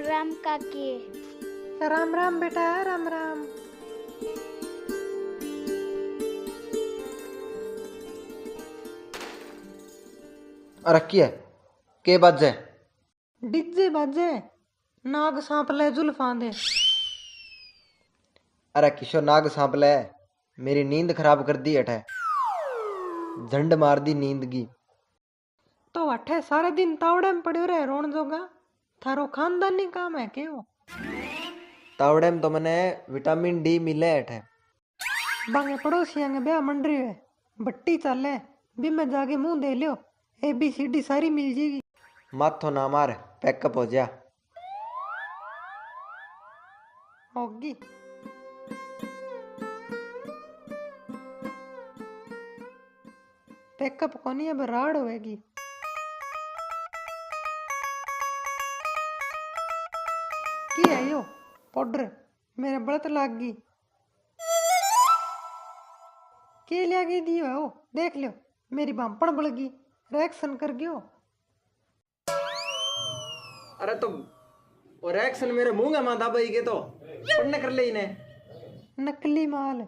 राम काकी। राम राम बेटा, राम राम। रखी है के बाजे डिजे बाजे, नाग सांप ले जुल्फां दे। अरे किशोर नाग सांप ले, मेरी नींद खराब कर दी अठे, झंड मार दी नींद की। तो अठे सारे दिन तावड़े में पड़े रहे रोन जोगा, थारो खानदानी काम है के वो? तावड़े में तो मैंने विटामिन डी मिले अठे। बांगे पड़ोसियां के ब्याह मंडरी है, बट्टी चले भी मैं जाके मुंह दे लियो, ABCD सारी मिल जाएगी। माथो ना मार, पैकअप हो जा। होगी। पैकअप कोनी अब राड होएगी। की है यो पाउडर मेरे बड़त लाग गई। के लिया के दियो है वो, देख लियो मेरी बांपड़ बढ़ गई, रिएक्शन कर गयो। अरे तो और एक्शन मेरे मुंह में माथा भाई के तो पढ़ने कर ले इन्हें। नकली माल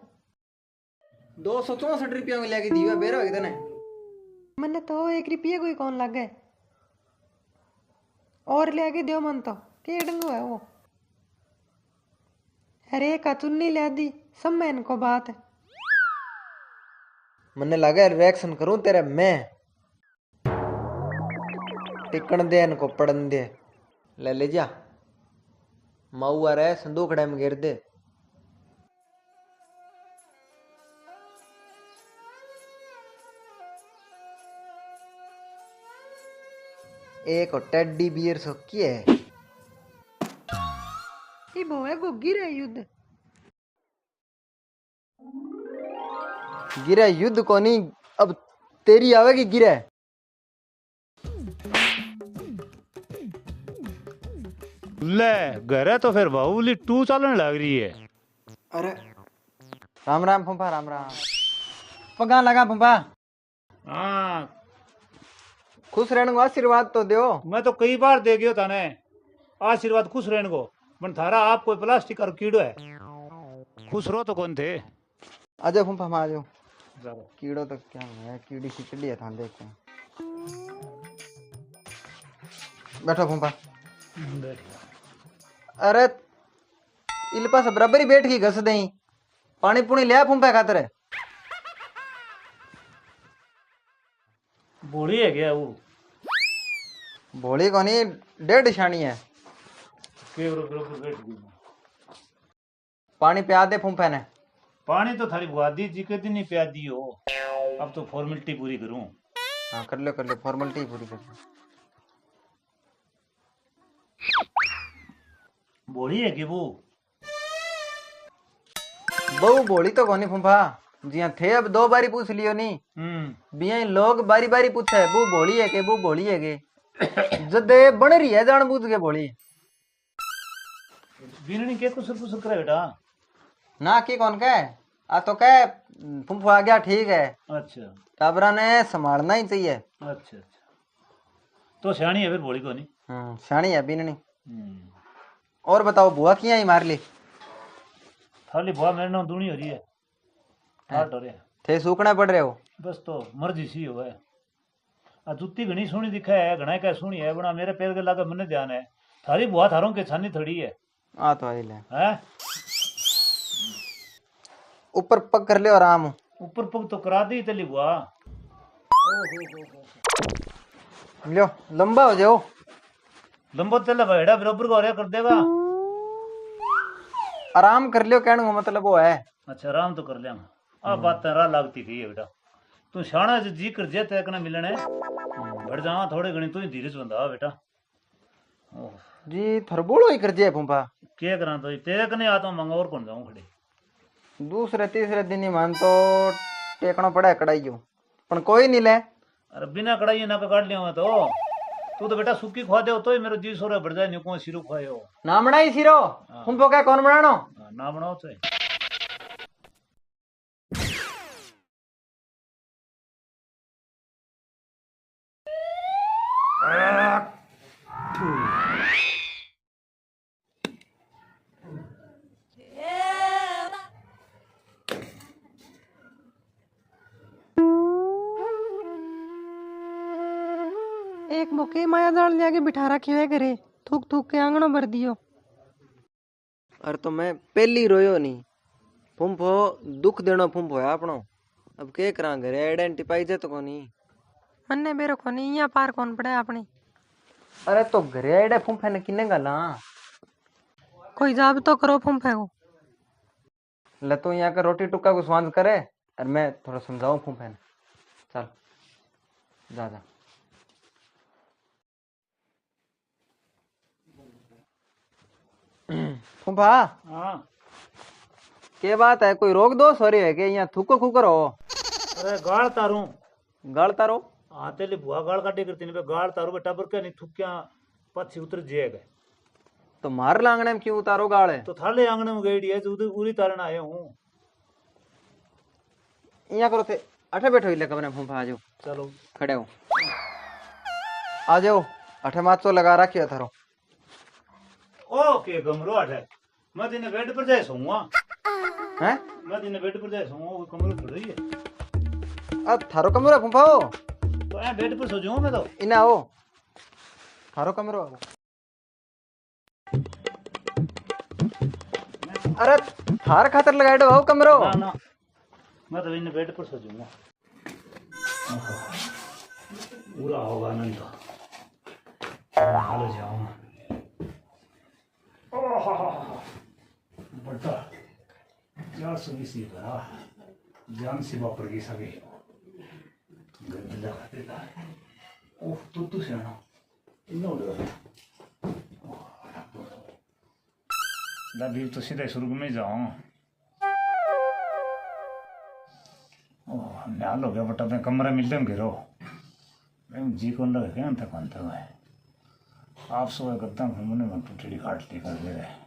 264 रुपया में लेके दिया बेरा हो तने। मैंने तो 1 रुपये कोई कौन लगे और ले आके दियो मन तो के डंगो है वो। अरे का चुन्नी ले दी सब में इनको बात है। मन्ने लगा रिएक्शन करूं तेरे मैं, टिकन दे इनको पढ़न दे। ले जा माऊ आ रहा है, संदूक में गिर दे। एक और टेडी बियर सोकी है। ये वो है वो गिरे युद्ध। गिरे युद्ध को नहीं, अब तेरी आवेगी गिरे। ले घर है तो फिर बाहुबली 2 चलने लग रही है। अरे राम राम फूफा, राम राम। पगा लगा फूफा, हाँ खुश रहने को आशीर्वाद तो दो। मैं तो कई बार दे गयो थाने आशीर्वाद, खुश रहने को। मन थारा आप कोई प्लास्टिक का कीड़ो है, खुश रहो तो कौन थे। आजा फूफा, हम आ जाओ। चलो। कीड़ो तो क्या है, कीड़ी खिचड़ी है, था देखते हैं। बैठो फूफा। अरे इल्पा से बराबर ही बैठ की घस दई, पानी पुनी लिया फूफा खातर है। बूढ़ी है क्या वो? भोली को नहीं, 1.5 शानी है। पानी पिया दे फूफा ने। पानी तो थारी बुआदी जी के दिन ही पिया दी हो, अब तो फॉर्मेलिटी पूरी करूं। हाँ कर लो फॉर्मेलिटी पूरी कर लो। बूढ़ी है कि वो? बहु भोली तो कोनी फूफा जी, हाँ थे अब 2 बारी पूछ लियो नहीं। बिया लोग बारी बारी पूछे बू भोली है के, बू भोली है के। जदे बन रही है जान बूझ के भोली। बीननी के कुछ करे बेटा? ना की कौन कहे, आ तो कहे फूफा आ गया ठीक है। अच्छा टाबरा ने संभालना ही चाहिए। अच्छा अच्छा, तो सियाणी है फिर बूढ़ी को नहीं। शानी है बीननी। और बताओ बुआ किया ही मार ली? थाली बुआ मेरे नाम दूनी हो रही है, हाट हो रहा है। थे सूखने पड़ रहे हो? बस तो मर्जी सी हो है। आ जुत्ती घनी सोहनी दिखा है, घना क्या सोहनी है, बना मेरे पैर के लागे मन्ने ध्यान है। थारी बुआ थारों के छानी थड़ी है। आ तो आई ले, हैं? ऊपर पग कर ले आराम। ऊपर पग तो करा दी तली बुआ। लियो लंबा हो जाओ। लंबो चल भेड़ा बराबर का कर देगा। आराम कर लियो, कहने का मतलब वो है। अच्छा आराम तो कर लिया। आ बात राह लागती गई है बेटा, तू शाना जी कर जे तय कने मिलने बढ़ जावा थोड़े घणी, तू ही धीरज बंधा बेटा। जी थरबोलो ही कर दिया फूफा। के करा तो तेरे कने आता मंगा और कौन जाऊं खड़े। दूसरे तीसरे दिन ही मान तो टेकना पड़ा है कड़ाइयो, पर कोई नहीं ले। अरे बिना कढ़ाई ना काट लिया मैं तो। तू तो बेटा सूखी खवा दे तो ही मेरे जी सोरे बढ़ जाए, न्यू सिरो खायो ना बनाई सिरो। फूफो क्या कौन बनानो? ना बनाओ चाहे। एक मौके माया जाल जाके बिठा रखी है घरे, थूक थूक के आंगनों भर दियो। अरे तो मैं पहली रोयो नहीं फुम्फो, दुख देनो फुम्फो है अपनो। अब के करा घरे आइडेंटिफाई जे तो कोनी। मन्ने बेरो कोनी यहाँ पार कौन पड़े अपनी। अरे तो घरे आइडे फुम्फे ने किन्ने गला कोई जाब तो करो फुम्फे को। ले तू यहाँ का रोटी टुक्का को स्वांद करे और मैं थोड़ा समझाऊं फुम्फे ने। चल जा जा। फुम्फा हाँ के बात है, कोई रोग दोष हो रही है कि यहाँ थूको खुकर हो? अरे गाड़ तारू गाल तारो हाँ तेली बुआ गाड़ काटे करती नहीं गाड़ तारू बेटा पर क्या नहीं थुक्या पछी उतर जाएगा। तो मार लांगने में क्यों उतारो गाल? तो थाले आंगने में गई है जो पूरी तारण आया हूँ। यहाँ करो थे अठे बैठो ही कमरे में फुम्फा। आ जाओ चलो खड़े हो, आ जाओ। अठे माचो लगा रखियो थारो। ओके कमरो अठे मैं दिन बेड पर जाए सोऊंगा। हैं मैं दिन बेड पर जाए सोऊंगा वो कमरो थोड़ा ही है। आ थारो कमरो है फुम्फा हो? तो यहाँ बेड पर सो जाऊँ मैं तो। इना आओ थारो कमरो आओ। अरे थार खातर लगाए दो कमरो। ना ना मैं तो इन बेड पर सो जाऊंगा। पूरा होगा आनंद हाल जाऊँ बड़ा क्या सुनी सी बड़ा जान सी वापर की सके गंदा देता ओह तू सियाना इन्ना लबी तो सीधे स्वर्ग में जाऊँ। ओह न्याल हो गया बटा मैं कमरा मिलते हैं गिरो जी कौन लगे क्या अंत कौन था है आप सो करता हूँ मैंने मैं टूटी काट ली कर दे रहे।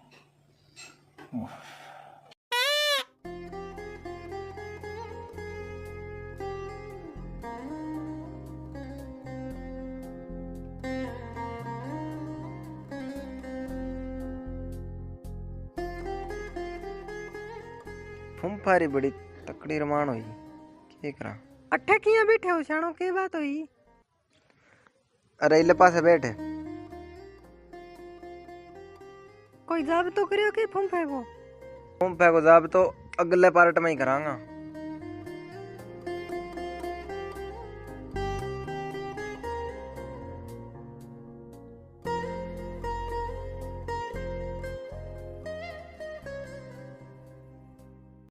फुम्फारी बड़ी तकड़ी रमान हुई के करा। अट्ठे किया बैठे हो शानो, के बात हुई? अरे इले पासे बैठे। कोई जाब तो करियो कि फुम्फे को? फुम्फे को जाब तो अगले पार्ट में ही करांगा।